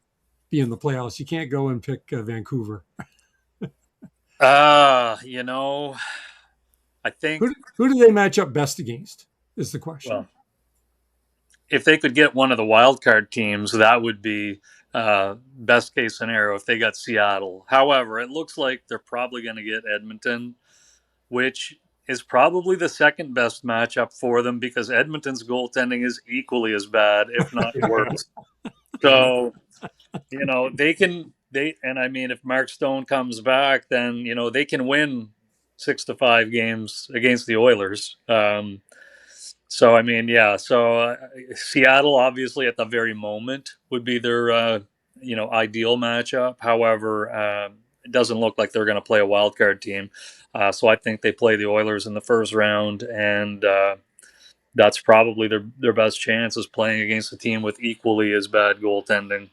Speaker 1: be in the playoffs. You can't go and pick Vancouver.
Speaker 2: You know, I think,
Speaker 1: Who do they match up best against? Is the question.
Speaker 2: well, if they could get one of the wild card teams, that would be best case scenario if they got Seattle. However, it looks like they're probably going to get Edmonton, which is probably the second best matchup for them because Edmonton's goaltending is equally as bad, if not worse. So, and I mean, if Mark Stone comes back, then, they can win 6-5 games against the Oilers. So I mean, yeah. So Seattle, obviously, at the very moment, would be their ideal matchup. However, it doesn't look like they're going to play a wild card team. So I think they play the Oilers in the first round, and that's probably their best chance is playing against a team with equally as bad goaltending.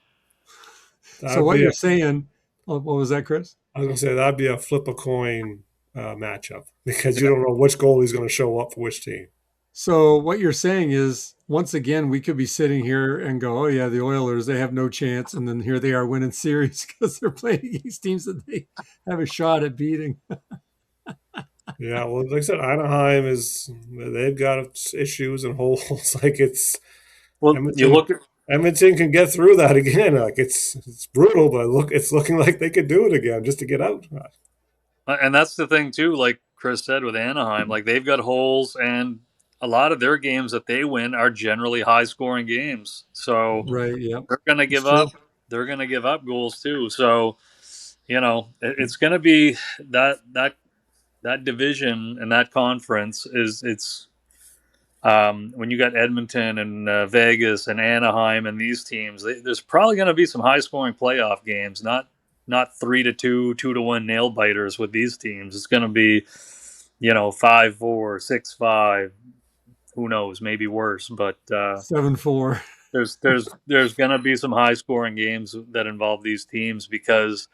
Speaker 1: So what you're saying? What was that, Chris?
Speaker 3: I was going to say that'd be a flip a coin matchup because you don't know which goalie's going to show up for which team.
Speaker 1: So what you're saying is, once again, we could be sitting here and go, "Oh yeah, the Oilers, they have no chance," and then here they are winning series because they're playing against teams that they have a shot at beating.
Speaker 3: Yeah, well, like I said, Anaheim they've got issues and holes. Like
Speaker 2: Well, you
Speaker 3: Edmonton.
Speaker 2: look at
Speaker 3: Edmonton can get through that again. Like it's brutal, but it's looking like they could do it again just to get out.
Speaker 2: and that's the thing too. Like Chris said with Anaheim, like they've got holes, and a lot of their games that they win are generally high scoring games. So
Speaker 1: Right? Yeah,
Speaker 2: they're going to
Speaker 1: it's
Speaker 2: give
Speaker 1: true.
Speaker 2: up. They're going to give up goals too. So it's going to be that division and that conference it's when you got Edmonton and Vegas and Anaheim and these teams, there's probably going to be some high scoring playoff games. Not 3-2, 2-1 nail biters with these teams. It's going to be 5-4, 6-5. Who knows? Maybe worse, but
Speaker 1: 7-4.
Speaker 2: there's going to be some high scoring games that involve these teams because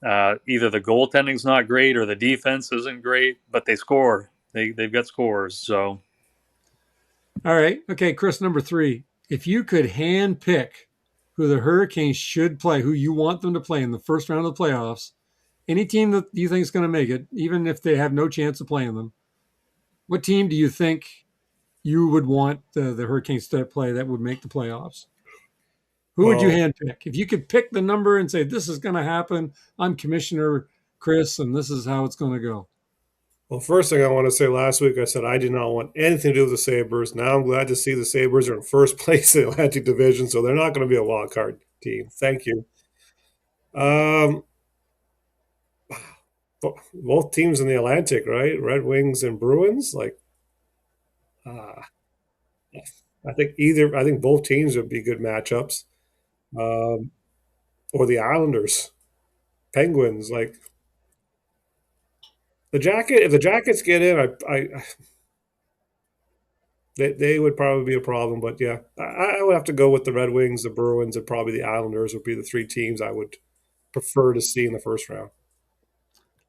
Speaker 2: either the goaltending's not great or the defense isn't great, but they score. They've got scores. So
Speaker 1: All right. Okay, Chris, number three. If you could hand pick who the Hurricanes should play, who you want them to play in the first round of the playoffs, any team that you think is going to make it, even if they have no chance of playing them, what team do you think you would want the Hurricanes to play that would make the playoffs? Who would you
Speaker 3: Well,
Speaker 1: hand pick? If you could pick the number and say, this is going to happen, I'm Commissioner Chris, and this is how it's going to go.
Speaker 3: well, first thing I want to say, last week I said I did not want anything to do with the Sabres. Now I'm glad to see the Sabres are in first place in the Atlantic Division, so they're not going to be a wild card team. Thank you. Um, both teams in the Atlantic, right? Red Wings and Bruins. Like, uh, I think both teams would be good matchups. Um, or the Islanders, Penguins. Like if the Jackets get in, they would probably be a problem. But yeah, I would have to go with the Red Wings, the Bruins, and probably the Islanders would be the three teams I would prefer to see in the first round.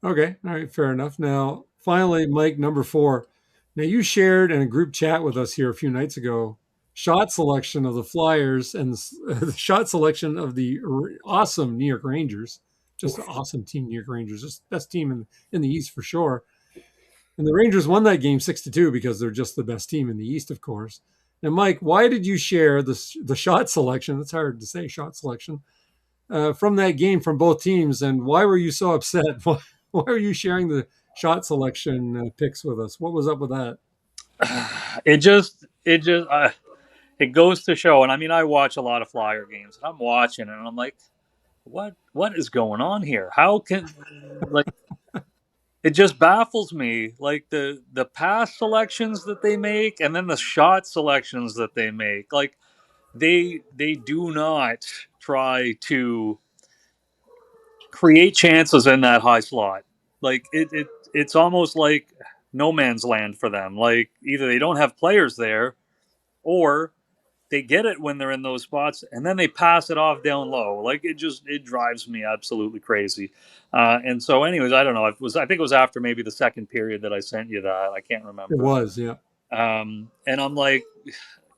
Speaker 1: Okay. All right. Fair enough. Now, finally, Mike, number four. Now, you shared in a group chat with us here a few nights ago shot selection of the Flyers and the shot selection of the awesome New York Rangers. Just an
Speaker 3: Oof.
Speaker 1: awesome team, New York Rangers. Just best team in the East for sure. And the Rangers won that game 6-2 because they're just the best team in the East, of course. Now, Mike, why did you share the shot selection? It's hard to say shot selection from that game from both teams, and why were you so upset? Why are you sharing the shot selection picks with us? What was up with that?
Speaker 2: it goes to show. And I mean, I watch a lot of Flyer games, and I'm watching, and I'm like, what is going on here? How can like it just baffles me, like the pass selections that they make and then the shot selections that they make. Like they do not try to create chances in that high slot. Like it's almost like no man's land for them. Like either they don't have players there, or they get it when they're in those spots and then they pass it off down low. Like it drives me absolutely crazy. And so, anyways, I don't know. I think it was after maybe the second period that I sent you that. I can't
Speaker 1: It
Speaker 2: remember.
Speaker 1: was, yeah.
Speaker 2: And I'm like,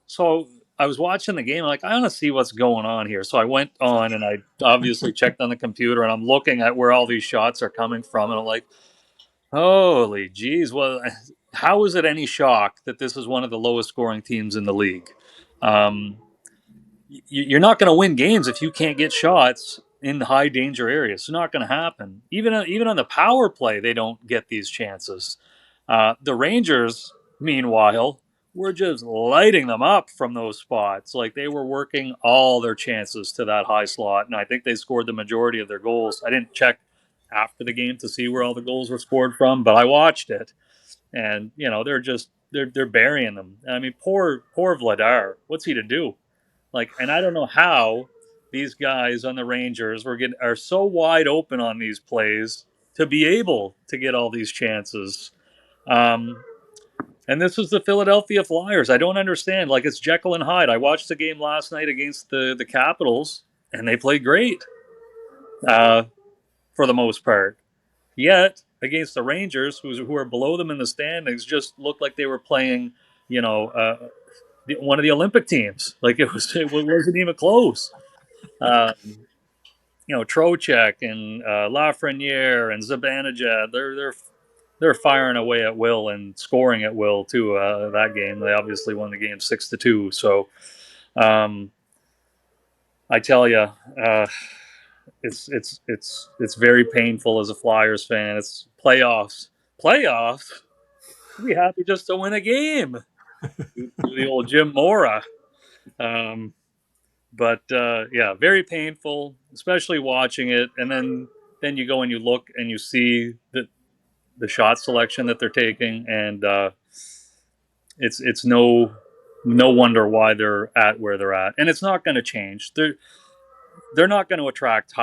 Speaker 2: so I was watching the game. I'm like, I want to see what's going on here. So I went on and I obviously checked on the computer and I'm looking at where all these shots are coming from. And I'm like, holy geez. Well, how is it any shock that this is one of the lowest scoring teams in the league? Um, you're not going to win games if you can't get shots in high danger areas. It's not going to happen. Even on the power play, they don't get these chances. The Rangers, meanwhile, were just lighting them up from those spots. Like they were working all their chances to that high slot, and I think they scored the majority of their goals. I didn't check after the game to see where all the goals were scored from, but I watched it, and they're burying them. I mean, poor Vladar. What's he to do? Like, and I don't know how these guys on the Rangers are so wide open on these plays to be able to get all these chances. Um, and this was the Philadelphia Flyers. I don't understand. Like it's Jekyll and Hyde. I watched the game last night against the Capitals, and they played great uh, for the most part. Yet against the Rangers, who are below them in the standings, just looked like they were playing, you know, one of the Olympic teams. Like it wasn't even close. Um, Trocheck and Lafreniere and Zibanejad, they're firing away at will and scoring at will too. That game, they obviously won the game 6-2. So um, I tell you, it's very painful as a Flyers fan. It's playoffs. I'd be happy just to win a game. The old Jim Mora. Um, but yeah, very painful, especially watching it. And then you go and you look and you see the shot selection that they're taking, and it's no wonder why they're at where they're at, and it's not going to change. They're not going to attract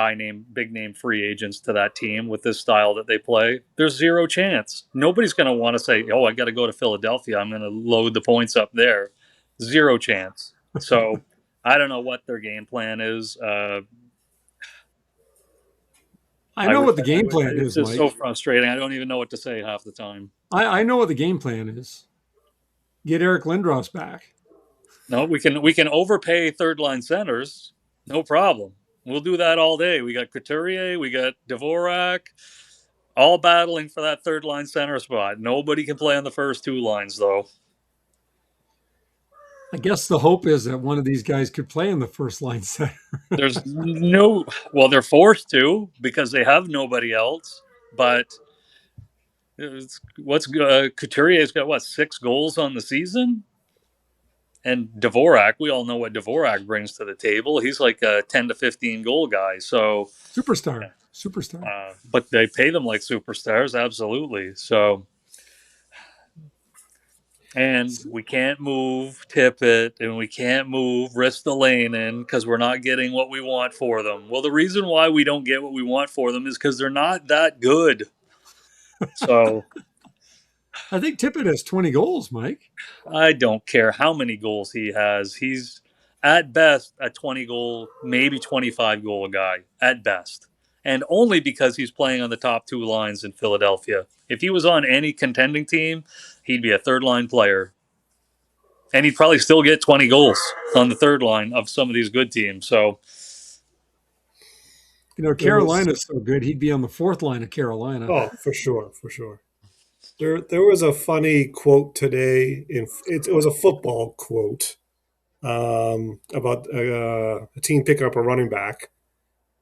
Speaker 2: big name free agents to that team with this style that they play. There's zero chance. Nobody's going to want to say, "Oh, I got to go to Philadelphia. I'm going to load the points up there." Zero chance. So I don't know what their game plan is.
Speaker 1: I know what the game plan
Speaker 2: It's
Speaker 1: is,
Speaker 2: just so
Speaker 1: Mike.
Speaker 2: frustrating. I don't even know what to say half the time.
Speaker 1: I know what the game plan is. Get Eric Lindros back.
Speaker 2: No, we can overpay third line centers, no problem. We'll do that all day. We got Couturier, we got Dvorak, all battling for that third line center spot. Nobody can play on the first two lines though.
Speaker 1: I guess the hope is that one of these guys could play in the first line center.
Speaker 2: There's no well, they're forced to because they have nobody else. But Couturier's got what 6 goals on the season? And Dvorak, we all know what Dvorak brings to the table. He's like a 10 to 15 goal guy. So,
Speaker 1: Superstar.
Speaker 2: But they pay them like superstars, absolutely. So, and we can't move Tippett and we can't move Ristolainen because we're not getting what we want for them. Well, the reason why we don't get what we want for them is because they're not that good. So,
Speaker 1: I think Tippett has 20 goals, Mike.
Speaker 2: I don't care how many goals he has. He's at best a 20 goal, maybe 25 goal guy at best. And only because he's playing on the top two lines in Philadelphia. If he was on any contending team, he'd be a third line player. And he'd probably still get 20 goals on the third line of some of these good teams. So,
Speaker 1: Carolina's so good, he'd be on the fourth line of Carolina.
Speaker 3: Oh, for sure, for sure. There was a funny quote today. It was a football quote about a team picking up a running back,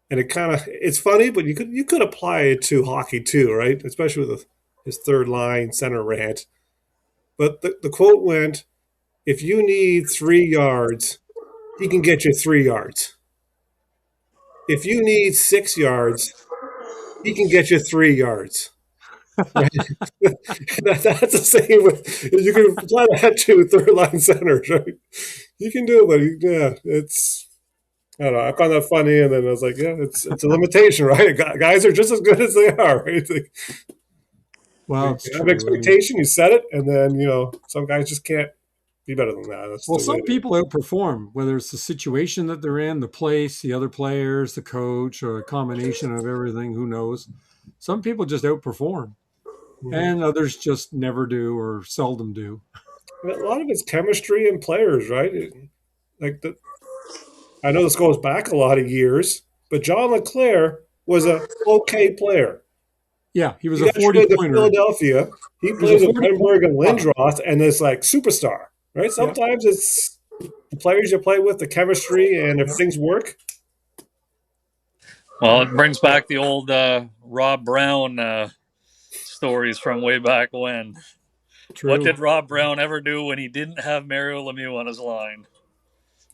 Speaker 3: and it's funny, but you could apply it to hockey too, right? Especially with his third line center rant. But the quote went, "If you need 3 yards, he can get you 3 yards. If you need 6 yards, he can get you 3 yards." That's the same with you can apply that to third line centers, right? You can do it, but yeah, it's I don't know. I found that funny, and then I was like, yeah, it's a limitation, right? Guys are just as good as they are, right? Like,
Speaker 1: Well,
Speaker 3: you
Speaker 1: it's
Speaker 3: have
Speaker 1: true. I mean,
Speaker 3: expectation, you set it, and then some guys just can't be better than that. That's
Speaker 1: well,
Speaker 3: the way
Speaker 1: some
Speaker 3: it is.
Speaker 1: people outperform, whether it's the situation that they're in, the place, the other players, the coach, or a combination of everything. Who knows? Some people just outperform,
Speaker 3: Mhm.
Speaker 1: and others just never do or seldom do.
Speaker 3: And a lot of it's chemistry and players, right? Like I know this goes back a lot of years, but John LeClaire was a okay player.
Speaker 1: Yeah, he was
Speaker 3: He
Speaker 1: a
Speaker 3: got
Speaker 1: 40
Speaker 3: traded to
Speaker 1: pointer.
Speaker 3: Philadelphia. He
Speaker 1: He was a
Speaker 3: plays with
Speaker 1: 40 point
Speaker 3: Renberg and
Speaker 1: prop.
Speaker 3: Lindros, and is like superstar, right?
Speaker 1: Yeah,
Speaker 3: Sometimes it's the players you play with, the chemistry, and if
Speaker 1: yeah,
Speaker 3: things work,
Speaker 2: Well, it brings back the old Rob Brown stories from way back when. What
Speaker 1: true.
Speaker 2: did Rob Brown ever do when he didn't have Mario Lemieux on his line?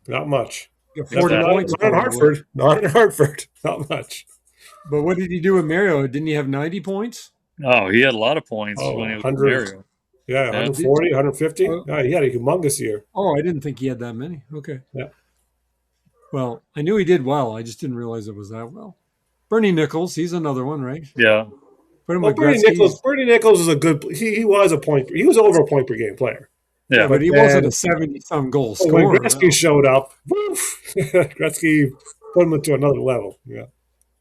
Speaker 3: not much.
Speaker 1: Yeah,
Speaker 3: Not,
Speaker 1: 40
Speaker 3: not,
Speaker 2: Exactly.
Speaker 1: points
Speaker 3: not in
Speaker 1: probably.
Speaker 3: Hartford. Not in Hartford. Not much.
Speaker 1: But what did he do with Mario? Didn't he have 90 points?
Speaker 2: Oh, he had a lot of points
Speaker 3: Oh,
Speaker 2: when he was with
Speaker 3: 100,
Speaker 2: Mario.
Speaker 3: yeah,
Speaker 2: Yeah.
Speaker 3: 140, 150.
Speaker 1: Oh,
Speaker 3: Yeah, he had a humongous year.
Speaker 1: oh, I didn't think he had that many. Okay.
Speaker 3: Yeah.
Speaker 1: Well, I knew he did well. I just didn't realize it was that well. Bernie Nichols, he's another one, right?
Speaker 2: Yeah.
Speaker 1: Put him
Speaker 3: Well,
Speaker 1: with Gretzky.
Speaker 3: Bernie Nichols is a good. He was a point. He was over a point per game player.
Speaker 1: Yeah,
Speaker 2: Yeah.
Speaker 1: but
Speaker 3: But
Speaker 1: he wasn't a
Speaker 3: then
Speaker 1: 70 some goal
Speaker 3: when
Speaker 1: scorer,
Speaker 3: Gretzky
Speaker 1: though.
Speaker 3: showed up, woof, Gretzky put him into another level. Yeah.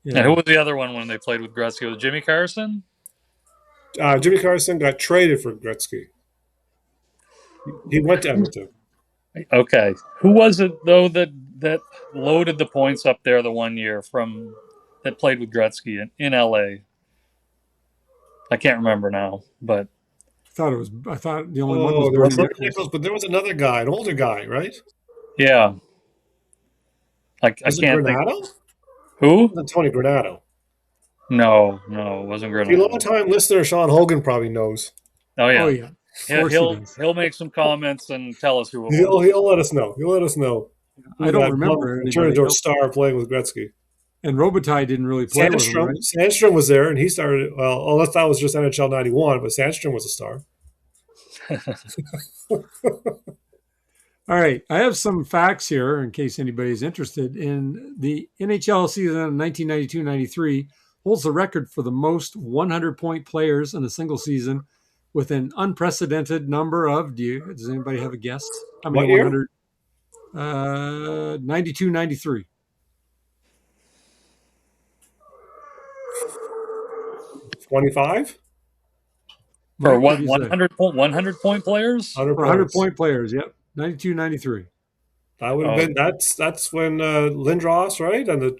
Speaker 2: And who
Speaker 1: Yeah.
Speaker 2: was the other one when they played with Gretzky? Was it Jimmy Carson?
Speaker 3: Jimmy Carson got traded for Gretzky. He went to Edmonton.
Speaker 2: Okay. Who was it though that loaded the points up there the one year from that played with Gretzky in LA? I can't remember now, but
Speaker 1: I thought the only one was
Speaker 3: Oh, there was
Speaker 1: Bernie
Speaker 3: Bernie
Speaker 1: Nichols.
Speaker 3: Nichols, but there was another guy, an older guy, right?
Speaker 2: yeah, I
Speaker 3: Was it
Speaker 2: can't think
Speaker 3: Granato?
Speaker 2: who.
Speaker 3: Tony Granato.
Speaker 2: No, it wasn't
Speaker 3: See, long
Speaker 2: Granado.
Speaker 3: time listener Sean Hogan probably knows.
Speaker 2: Oh
Speaker 1: Oh,
Speaker 2: yeah,
Speaker 1: yeah. Of course he does.
Speaker 2: he'll make some comments and tell us who it
Speaker 3: He'll
Speaker 2: was.
Speaker 3: he'll let us know. He'll let us know
Speaker 1: I
Speaker 3: who
Speaker 1: don't
Speaker 3: that bum
Speaker 1: remember
Speaker 3: turned
Speaker 1: anybody
Speaker 3: into a
Speaker 1: else.
Speaker 3: star playing with Gretzky.
Speaker 1: And Robitaille didn't really play with him, right?
Speaker 3: Sandstrom was there, and he started. Well, unless that was just NHL '91, but Sandstrom was a star.
Speaker 1: All right. I have some facts here in case anybody's interested. In the NHL season of 1992-93 holds the record for the most 100-point players in a single season with an unprecedented number of, does anybody have a guess? How many
Speaker 3: What year?
Speaker 1: 100? 92-93.
Speaker 3: 25?
Speaker 2: For
Speaker 1: Mike, what
Speaker 2: what
Speaker 1: do you say?
Speaker 2: 100 point players?
Speaker 3: 100
Speaker 1: For
Speaker 3: points.
Speaker 1: 100-point players, yep. 92-93.
Speaker 3: That would have
Speaker 2: Oh,
Speaker 3: been that's when Lindros, right? And the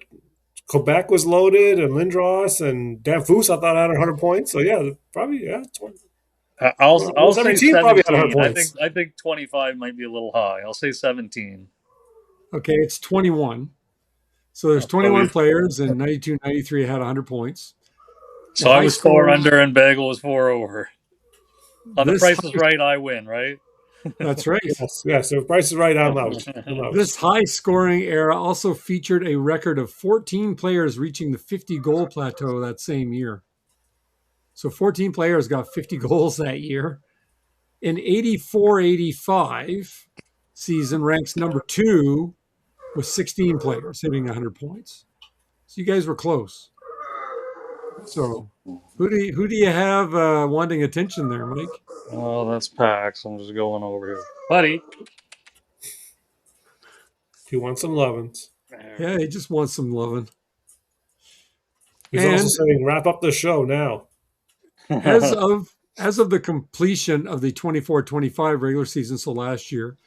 Speaker 3: Quebec was loaded, and Lindros and Dan Foose, I thought had 100 points. So yeah, probably 20,
Speaker 2: I'll
Speaker 3: almost every
Speaker 2: say
Speaker 3: team probably had 100
Speaker 2: 17.
Speaker 3: points.
Speaker 2: I think 25 might be a little high. I'll say 17.
Speaker 1: Okay, it's 21. So there's
Speaker 3: Oh, so
Speaker 1: 21 players, and 92-93 had 100 points. The
Speaker 2: So I
Speaker 1: high
Speaker 2: was four
Speaker 1: scoring,
Speaker 2: under and Bagel was four over. On the
Speaker 1: this
Speaker 2: Price is
Speaker 1: high,
Speaker 2: Right, I win, right?
Speaker 1: that's right.
Speaker 3: yes. If Price is right, I'm out. I'm out.
Speaker 1: This high scoring era also featured a record of 14 players reaching the 50 goal plateau that same year. So 14 players got 50 goals that year. In 84-85 season ranks number 2 with 16 players hitting 100 points. So you guys were close. So who do you have wanting attention there, Mike?
Speaker 2: Oh, that's Pax. I'm just going over here, buddy.
Speaker 3: He wants some lovin's.
Speaker 1: Yeah, he just wants some loving.
Speaker 3: He's also
Speaker 1: And
Speaker 3: saying, wrap up the show now.
Speaker 1: as of the completion of the 24-25 regular season, so last year,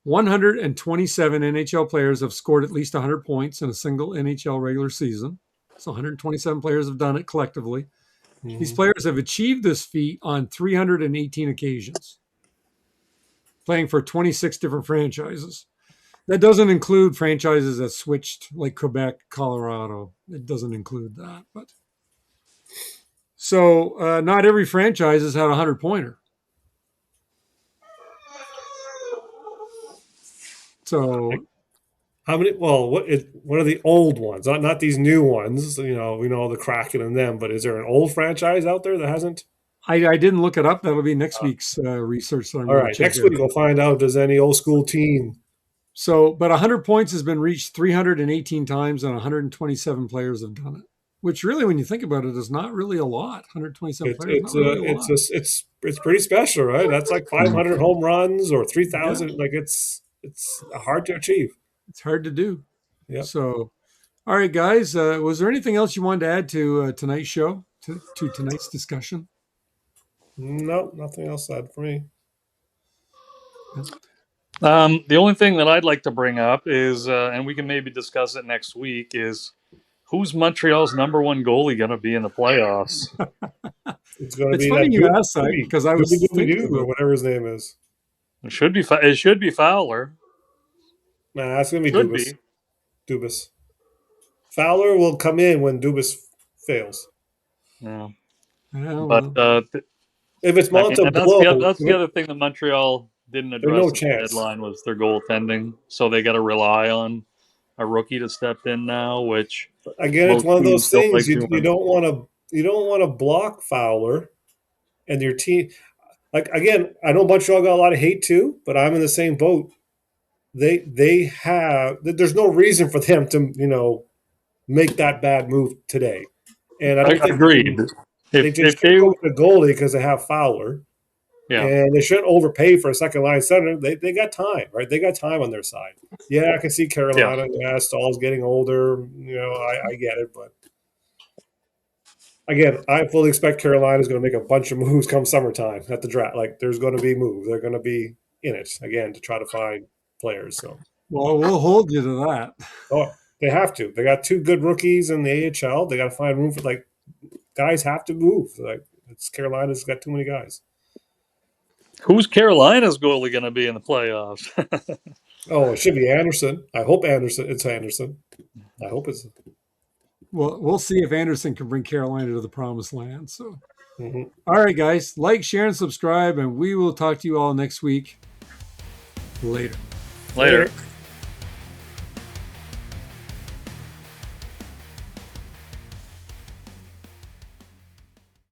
Speaker 1: 127 NHL players have scored at least 100 points in a single NHL regular season. So 127 players have done it collectively. These
Speaker 3: Mhm.
Speaker 1: players have achieved this feat on 318 occasions, playing for 26 different franchises. That doesn't include franchises that switched, like Quebec, Colorado. It doesn't include that. But so not every franchise has had a 100-pointer. So
Speaker 3: How many? Well, what are the old ones? Not these new ones. We know the Kraken and them. But is there an old franchise out there that hasn't?
Speaker 1: I didn't look it up. That'll be next week's research that I'm
Speaker 3: All
Speaker 1: going to
Speaker 3: right,
Speaker 1: check
Speaker 3: next
Speaker 1: out.
Speaker 3: week we'll find out if there's any old school team.
Speaker 1: So, but 100 points has been reached 318 times, and 127 players have done it. Which really, when you think about it, is not really a lot. 127
Speaker 3: It's
Speaker 1: players, not
Speaker 3: it's
Speaker 1: really a lot.
Speaker 3: it's pretty special, right? That's like 500 home runs or
Speaker 1: Yeah,
Speaker 3: 3,000. Like it's hard to achieve.
Speaker 1: it's hard to do.
Speaker 3: Yep.
Speaker 1: So, all right, guys, was there anything else you wanted to add to tonight's show, to tonight's discussion?
Speaker 3: No, nothing else said for me.
Speaker 2: The only thing that I'd like to bring up is, and we can maybe discuss it next week, is who's Montreal's number one goalie going to be in the playoffs?
Speaker 3: It's going to
Speaker 1: It's
Speaker 3: be
Speaker 1: funny
Speaker 3: that
Speaker 1: you asked that because I was thinking
Speaker 3: Doo or
Speaker 1: about
Speaker 3: whatever his name is.
Speaker 2: It should be. It should be Fowler.
Speaker 3: Nah, it's going to be
Speaker 2: Should
Speaker 3: Dubas.
Speaker 2: be.
Speaker 3: Dubas. Fowler will come in when Dubas fails.
Speaker 2: Yeah. But
Speaker 1: well,
Speaker 3: If it's
Speaker 2: I mean,
Speaker 3: Monta blow,
Speaker 2: that's the other thing that Montreal didn't
Speaker 3: there's no
Speaker 2: address at the
Speaker 3: chance.
Speaker 2: deadline was their goaltending. So they got to rely on a rookie to step in now, which
Speaker 3: Again, it's
Speaker 2: most
Speaker 3: one of
Speaker 2: teams
Speaker 3: those
Speaker 2: don't
Speaker 3: things
Speaker 2: like
Speaker 3: you
Speaker 2: doing.
Speaker 3: don't want to block Fowler and your team. Like again, I know Montreal got a lot of hate too, but I'm in the same boat. They have there's no reason for them to make that bad move today, and I don't think
Speaker 2: Agreed.
Speaker 3: they just
Speaker 2: If they,
Speaker 3: shouldn't go with the goalie because they have Fowler,
Speaker 2: yeah,
Speaker 3: and they shouldn't overpay for a second line center. They got time, right? They got time on their side. Yeah, I can see Carolina. Yeah, Stahl's getting older. I get it, but again, I fully expect Carolina is going to make a bunch of moves come summertime at the draft. Like there's going to be moves. They're going to be in it again to try to find players. So,
Speaker 1: we'll hold you to that.
Speaker 3: oh, they have to. They got two good rookies in the AHL. They got to find room for guys have to move. Like it's Carolina's got too many guys.
Speaker 2: who's Carolina's goalie going to be in the playoffs?
Speaker 3: Oh, it should be Anderson. I hope Anderson. It's Anderson. I hope it's.
Speaker 1: Well, we'll see if Anderson can bring Carolina to the promised land. So,
Speaker 3: Mm-hmm.
Speaker 1: all right, guys, like, share, and subscribe, and we will talk to you all next week. Later.
Speaker 2: Later.